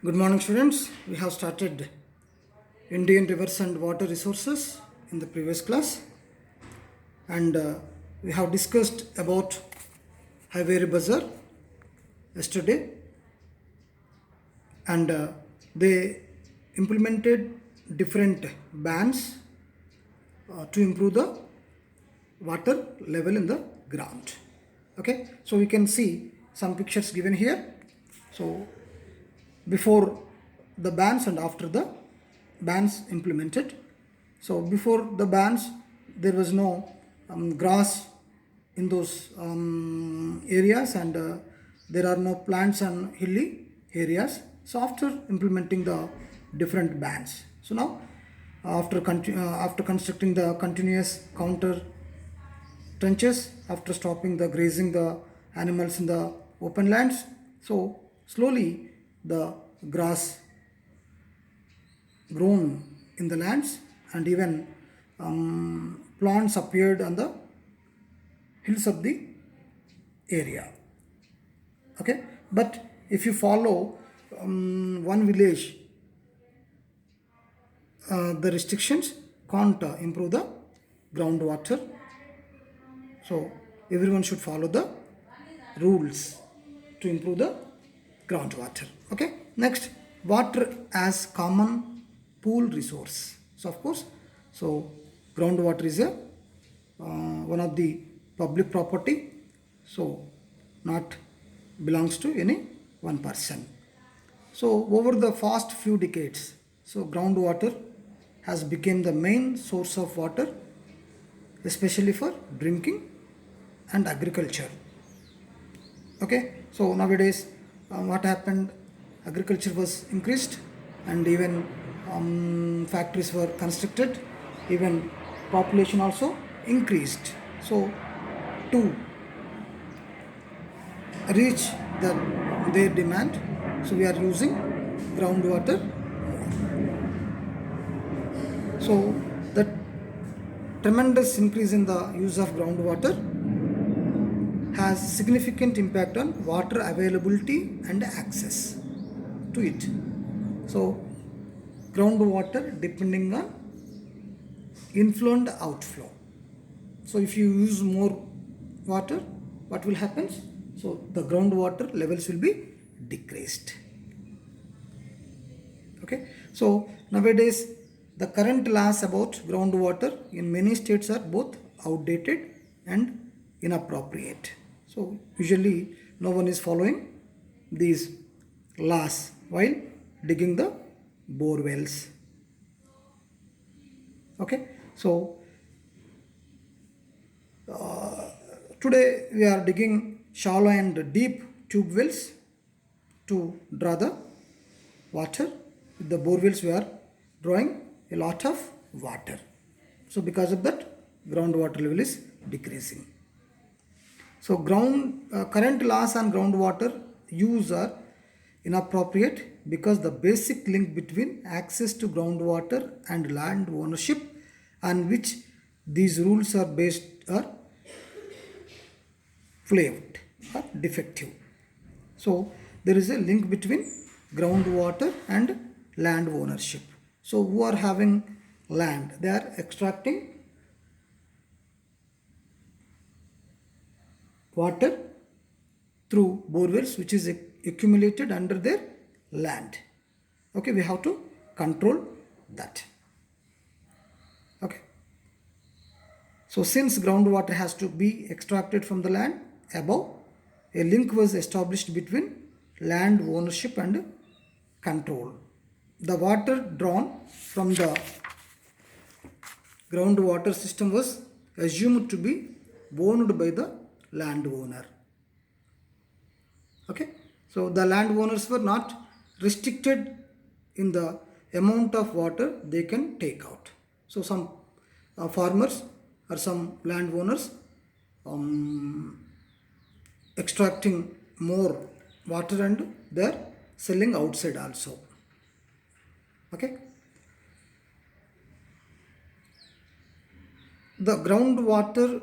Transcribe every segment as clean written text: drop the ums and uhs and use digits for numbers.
Good morning, students. We have started Indian rivers and water resources in the previous class, and we have discussed about Highway Bazaar yesterday, and they implemented different bans to improve the water level in the ground. Okay, so we can see some pictures given here. So before the bans and after the bans implemented. So before the bans, there was no grass in those areas, and there are no plants on hilly areas. So after implementing the different bans, so now after constructing the continuous counter trenches, after stopping the grazing the animals in the open lands, so slowly the grass grown in the lands, and even plants appeared on the hills of the area. Okay, but if you follow one village, the restrictions can't improve the groundwater. So everyone should follow the rules to improve the groundwater. Okay, next, water as common pool resource. So of course, so groundwater is a one of the public property, so not belongs to any one person. So over the past few decades, so groundwater has become the main source of water, especially for drinking and agriculture. Okay, so nowadays what happened, agriculture was increased, and even factories were constructed, even population also increased. So to reach their demand, so we are using groundwater. So the tremendous increase in the use of groundwater has significant impact on water availability and access to it. So groundwater depending on inflow and outflow. So if you use more water, what will happen? So the groundwater levels will be decreased. Okay, so nowadays the current laws about groundwater in many states are both outdated and inappropriate. So usually no one is following these laws while digging the bore wells. Okay, so today we are digging shallow and deep tube wells to draw the water. With the bore wells we are drawing a lot of water. So because of that, groundwater level is decreasing. So current laws on groundwater use are inappropriate because the basic link between access to groundwater and land ownership on which these rules are based are flagged or defective. So there is a link between groundwater and land ownership. So who are having land, they are extracting water through borewells which is accumulated under their land. Okay, we have to control that. Okay, so since groundwater has to be extracted from the land above, a link was established between land ownership and control. The water drawn from the groundwater system was assumed to be owned by the landowner. Okay, so the landowners were not restricted in the amount of water they can take out. So some farmers or some landowners extracting more water and they are selling outside also. Okay, the groundwater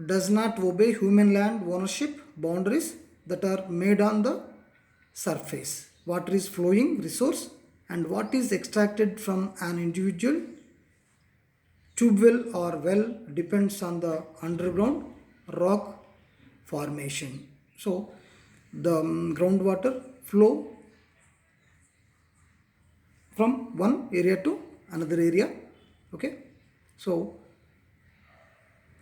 does not obey human land ownership boundaries that are made on the surface. water is flowing resource and what is extracted from an individual tube well or well depends on the underground rock formation. So the groundwater flow from one area to another area. Okay, so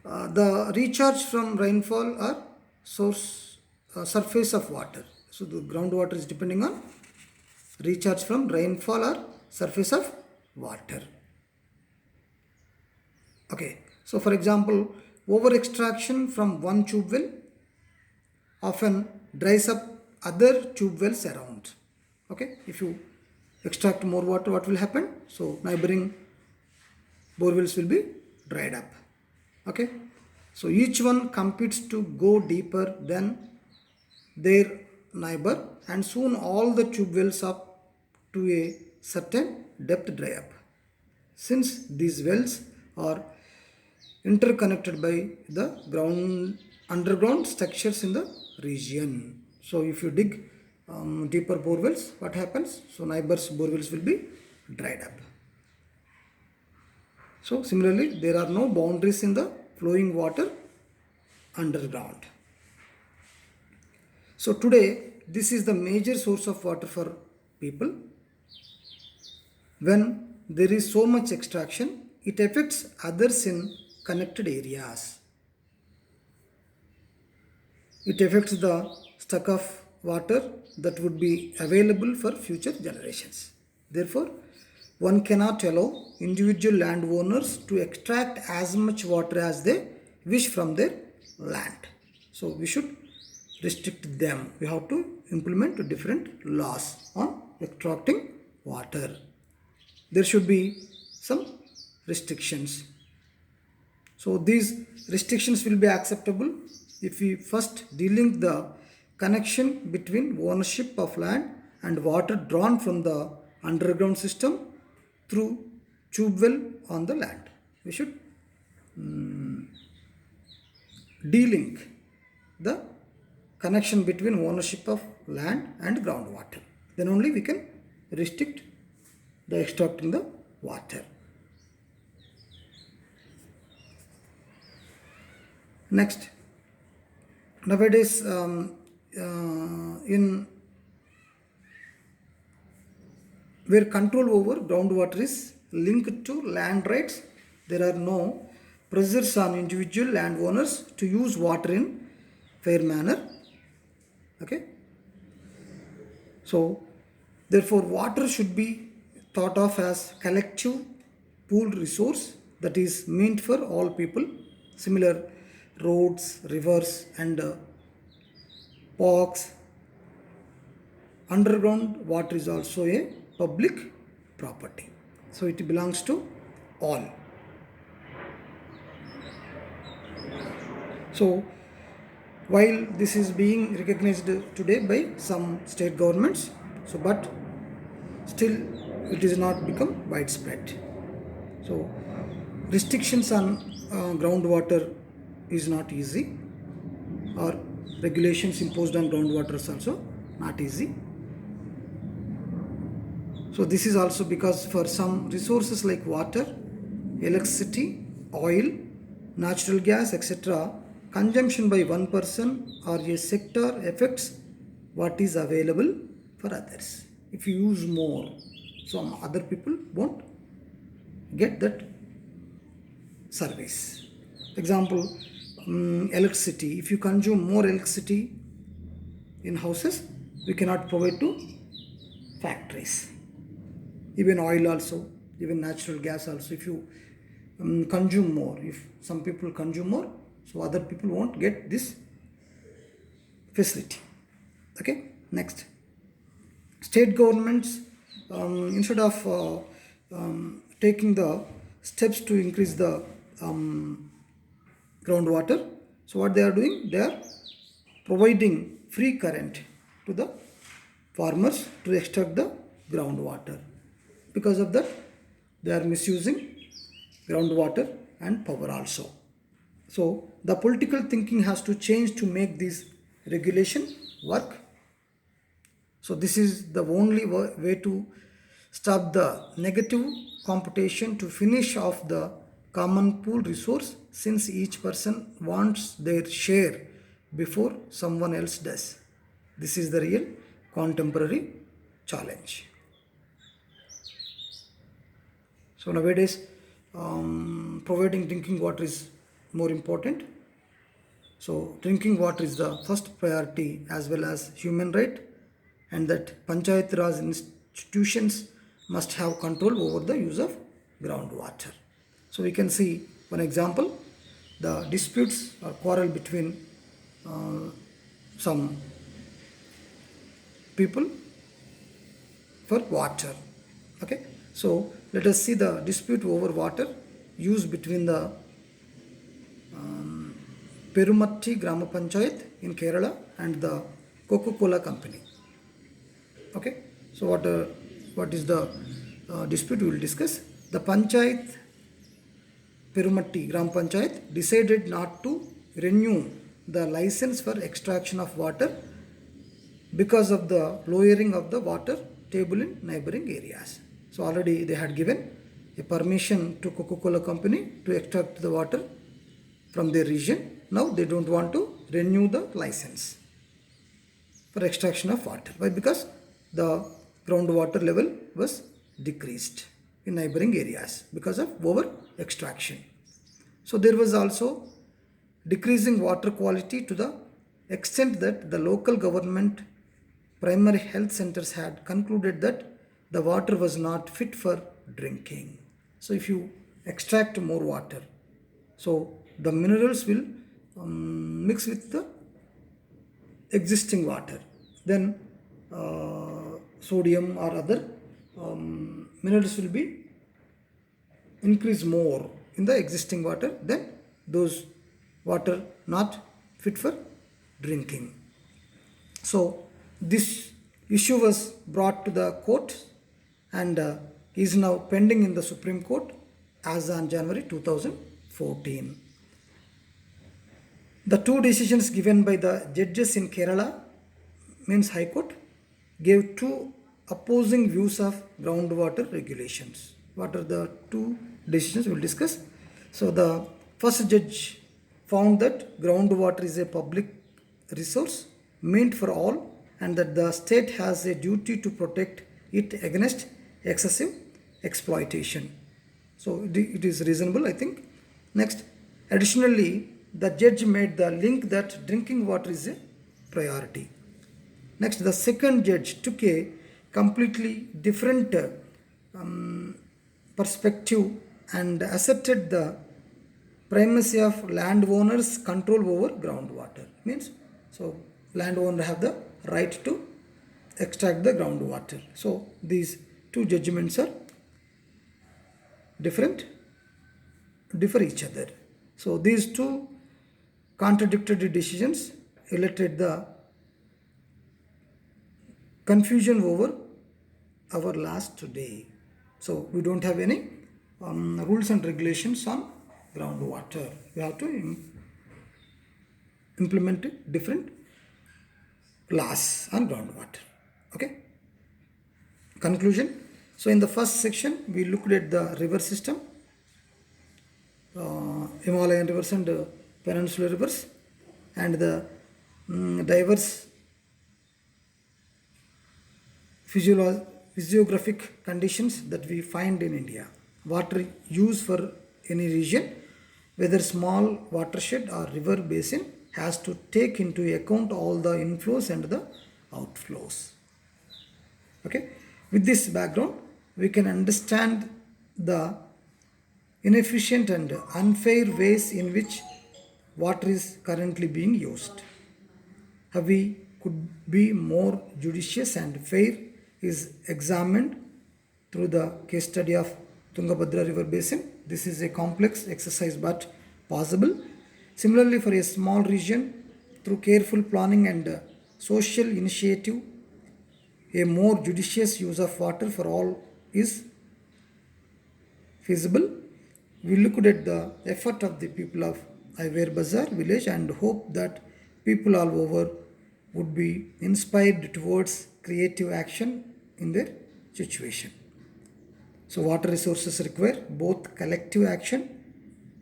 the recharge from rainfall or source surface of water. So the groundwater is depending on recharge from rainfall or surface of water. Okay, so for example, over extraction from one tube well often dries up other tube wells around. Okay, if you extract more water, what will happen? So neighboring borewells will be dried up. Okay, so each one competes to go deeper than their neighbor and soon all the tube wells up to a certain depth dry up. Since these wells are interconnected by the underground structures in the region. So if you dig deeper borewells, what happens? So neighbors borewells will be dried up. So similarly, there are no boundaries in the flowing water underground. So today, this is the major source of water for people. When there is so much extraction, it affects others in connected areas. It affects the stock of water that would be available for future generations. Therefore, one cannot allow individual landowners to extract as much water as they wish from their land. So we should restrict them. We have to implement different laws on extracting water. There should be some restrictions. So these restrictions will be acceptable if we first delink the connection between ownership of land and water drawn from the underground system through tube well on the land. We should delink the connection between ownership of land and groundwater. Then only we can restrict the extracting the water. Next, nowadays in where control over groundwater is linked to land rights, there are no pressures on individual landowners to use water in fair manner. Okay, so therefore water should be thought of as collective pooled resource that is meant for all people. Similar roads, rivers and parks. Underground water is also a public property. So it belongs to all. So while this is being recognized today by some state governments, so but still it is not become widespread. So restrictions on groundwater is not easy, or regulations imposed on groundwater is also not easy. So this is also because for some resources like water, electricity, oil, natural gas, etc., consumption by one person or a sector affects what is available for others. If you use more, some other people won't get that service. Example, electricity. If you consume more electricity in houses, we cannot provide to factories. Even oil also, even natural gas also. If you consume more, if some people consume more, so other people won't get this facility. Okay, next. State governments, instead of taking the steps to increase the groundwater, so what they are doing, they are providing free current to the farmers to extract the groundwater. Because of that, they are misusing groundwater and power also. So the political thinking has to change to make this regulation work. So this is the only way to stop the negative competition to finish off the common pool resource, since each person wants their share before someone else does. This is the real contemporary challenge. So nowadays, providing drinking water is more important. So drinking water is the first priority as well as human right, and that Panchayat Raj institutions must have control over the use of groundwater. So we can see one example: the disputes or quarrel between some people for water. Okay, so let us see the dispute over water use between the Perumatti Grama Panchayat in Kerala and the Coca-Cola company. Okay, so what is the dispute we will discuss. The Panchayat Perumatti Gram Panchayat decided not to renew the license for extraction of water because of the lowering of the water table in neighboring areas. So already they had given a permission to Coca-Cola company to extract the water from their region. Now they don't want to renew the license for extraction of water. Why? Because the groundwater level was decreased in neighboring areas because of over extraction. So there was also decreasing water quality to the extent that the local government primary health centers had concluded that the water was not fit for drinking. So if you extract more water, so the minerals will mix with the existing water, then sodium or other minerals will be increase more in the existing water than those water not fit for drinking. So this issue was brought to the court and is now pending in the Supreme Court as on January 2014. The two decisions given by the judges in Kerala, means High Court, gave two opposing views of groundwater regulations. What are the two decisions we will discuss? So the first judge found that groundwater is a public resource meant for all, and that the state has a duty to protect it against excessive exploitation. So it is reasonable, I think. Next, additionally, the judge made the link that drinking water is a priority. Next, the second judge took a completely different perspective and asserted the primacy of landowners' control over groundwater. Means, so landowner have the right to extract the groundwater. So these two judgments are differ each other. So these two contradictory decisions illustrate the confusion over our laws today. So we don't have any rules and regulations on groundwater. We have to implement different laws on groundwater. Okay. Conclusion. So in the first section, we looked at the river system, Himalayan rivers and peninsular rivers, and the diverse physiographic conditions that we find in India. Water use for any region, whether small watershed or river basin, has to take into account all the inflows and the outflows. Okay. With this background, we can understand the inefficient and unfair ways in which water is currently being used. How we could be more judicious and fair is examined through the case study of Tungabhadra River Basin. This is a complex exercise but possible. Similarly, for a small region, through careful planning and social initiative, a more judicious use of water for all is feasible. We looked at the effort of the people of Iver Bazar village and hope that people all over would be inspired towards creative action in their situation. So water resources require both collective action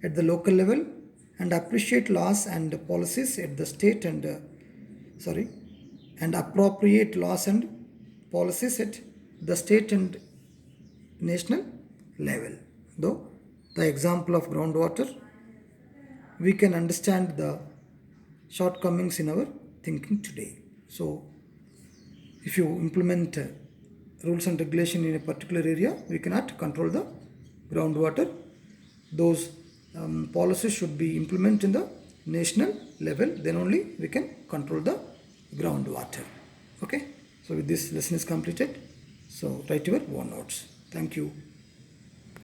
at the local level and appreciate laws and policies at the state and appropriate laws and policies at the state and national level. Though the example of groundwater, we can understand the shortcomings in our thinking today. So if you implement rules and regulation in a particular area, we cannot control the groundwater. Those policies should be implemented in the national level, then only we can control the groundwater. Okay, so with this lesson is completed. So write your own notes. Thank you.